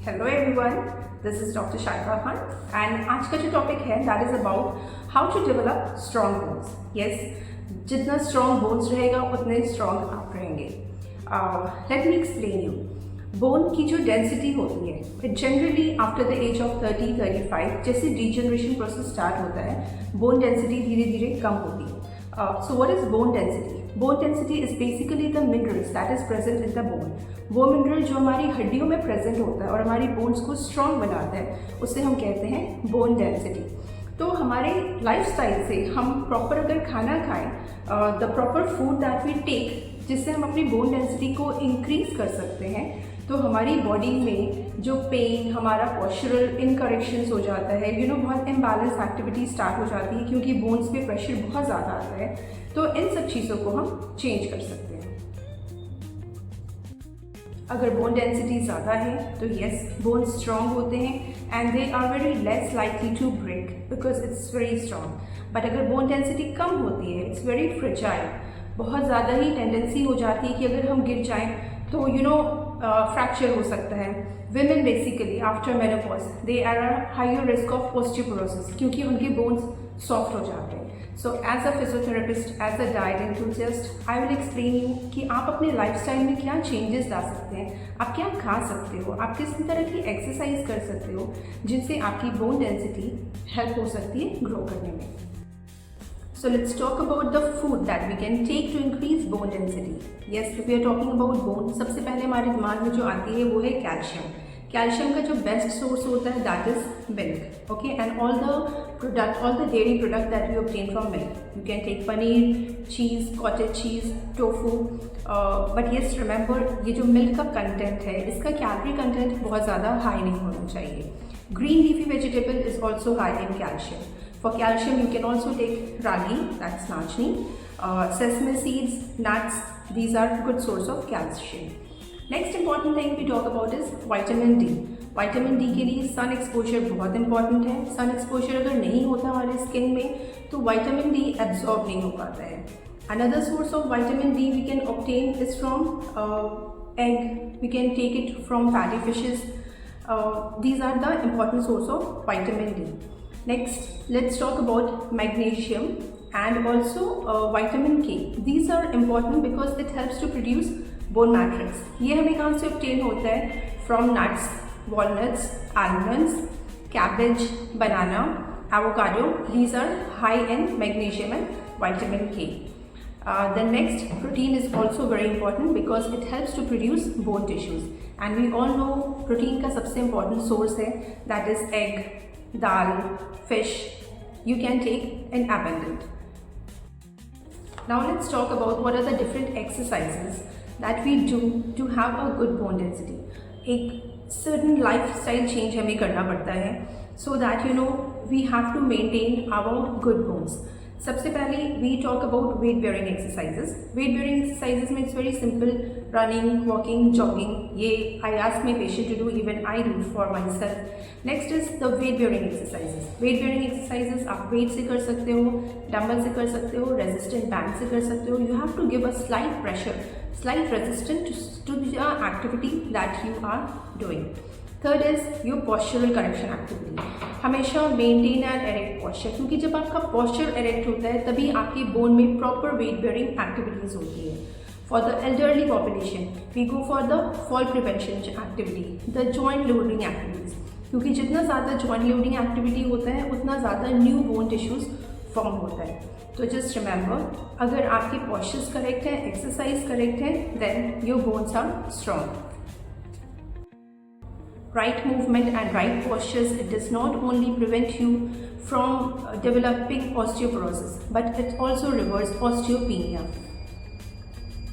Hello everyone, this is doctor Shaika Khan and आज का जो टॉपिक है that is about how to develop strong bones. Yes, जितना strong bones रहेगा उतने स्ट्रॉन्ग आप रहेंगे। Let me explain you. Bone की जो डेंसिटी होती है it generally after the age of 30-35 जैसे डिजनरेशन प्रोसेस स्टार्ट होता है बोन डेंसिटी धीरे धीरे कम होती है। So what is bone density? Bone density is basically the minerals that is present in the bone. वो मिनरल जो हमारी हड्डियों में प्रेजेंट होता है और हमारी बोन्स को स्ट्रॉन्ग बनाता है उसे हम कहते हैं बोन डेंसिटी। तो हमारे लाइफस्टाइल से हम प्रॉपर अगर खाना खाएं, the proper food that we take, जिससे हम अपनी बोन डेंसिटी को इंक्रीज कर सकते हैं, तो हमारी बॉडी में जो पेन, हमारा पॉस्चरल इनकरेक्शंस हो जाता है, बहुत इम्बैलेंस एक्टिविटी स्टार्ट हो जाती है क्योंकि बोन्स पे प्रेशर बहुत ज़्यादा आता है। तो इन सब चीज़ों को हम चेंज कर सकते हैं। अगर बोन डेंसिटी ज़्यादा है तो यस, बोन स्ट्रॉन्ग होते हैं and they are very less likely to break because it's very strong. But अगर बोन डेंसिटी कम होती है इट्स वेरी फ्रेजाइल, बहुत ज़्यादा ही टेंडेंसी हो जाती है कि अगर हम गिर जाएं तो फ्रैक्चर हो सकता है। Women basically after menopause they are higher risk of osteoporosis क्योंकि उनके बोन्स सॉफ्ट हो जाते हैं। So as a physiotherapist, as a diet enthusiast, I will explain you कि आप अपने लाइफस्टाइल में क्या चेंजेस ला सकते हैं, आप क्या खा सकते हो, आप किस तरह की एक्सरसाइज कर सकते हो जिनसे आपकी बोन डेंसिटी हेल्प हो सकती है ग्रो करने में। So let's talk about the food that we can take to increase bone density. Yes, if we are talking about bone, सबसे पहले हमारे दिमाग में जो आती है वो है कैल्शियम। कैल्शियम का जो बेस्ट सोर्स होता है that is milk, okay, and all the dairy product that you obtain from milk. You can take paneer, cheese, cottage cheese, tofu, but yes remember ये जो मिल्क का कंटेंट है इसका कैलोरी कंटेंट बहुत ज़्यादा हाई नहीं होना चाहिए। Green leafy vegetable is also high in calcium. For calcium, you can also take ragi, that's nachni, sesame seeds, nuts. These are good source of calcium. Next important thing we talk about is vitamin D. Vitamin D के लिए sun exposure बहुत important है। sun exposure अगर नहीं होता हमारे skin में तो vitamin D absorb नहीं हो पाता है। Another source of vitamin D we can obtain is from egg. We can take it from fatty fishes. These are the important source of vitamin D. Next, let's talk about magnesium and also vitamin K. These are important because it helps to produce bone matrix. ये हमें कहाँ से obtain होता है? From nuts, walnuts, almonds, cabbage, banana, avocado. These are high in magnesium and vitamin K. The next, protein is also very important because it helps to produce bone tissues. And we all know protein का सबसे important source है that is egg, dal, fish. You can take in abundant. Now let's talk about what are the different exercises that we do to have a good bone density. एक certain lifestyle change हमें करना पड़ता है so that we have to maintain our good bones. सबसे पहले we talk about weight bearing exercises. Weight bearing exercises में it's very simple, running, walking, jogging. ये I ask my patient to do, even I do for myself. Next is the weight bearing exercises. Weight bearing exercises आप weight से कर सकते हो, dumbbell से कर सकते हो, रेजिस्टेंट बैंड से कर सकते हो। You have to give a slight pressure, slight resistant to the activity that you are doing. Third is your postural correction activity. हमेशा मेंटेन एंड एरेक्ट पॉस्चर, क्योंकि जब आपका पॉस्चर एरेक्ट होता है तभी आपकी बोन में प्रॉपर वेट बेयरिंग एक्टिविटीज़ होती है। For the elderly population we go for the fall prevention activity, the joint loading activities, क्योंकि जितना ज़्यादा जॉइंट लोडिंग एक्टिविटी होता है उतना ज़्यादा न्यू बोन टिश्यूज़ फॉर्म होता है। तो जस्ट रिमेंबर, अगर आपके पॉस्चर्स करेक्ट है, एक्सरसाइज करेक्ट है, then your bones are strong. Right movement and right postures, it does not only prevent you from developing osteoporosis, but it also reverses osteopenia.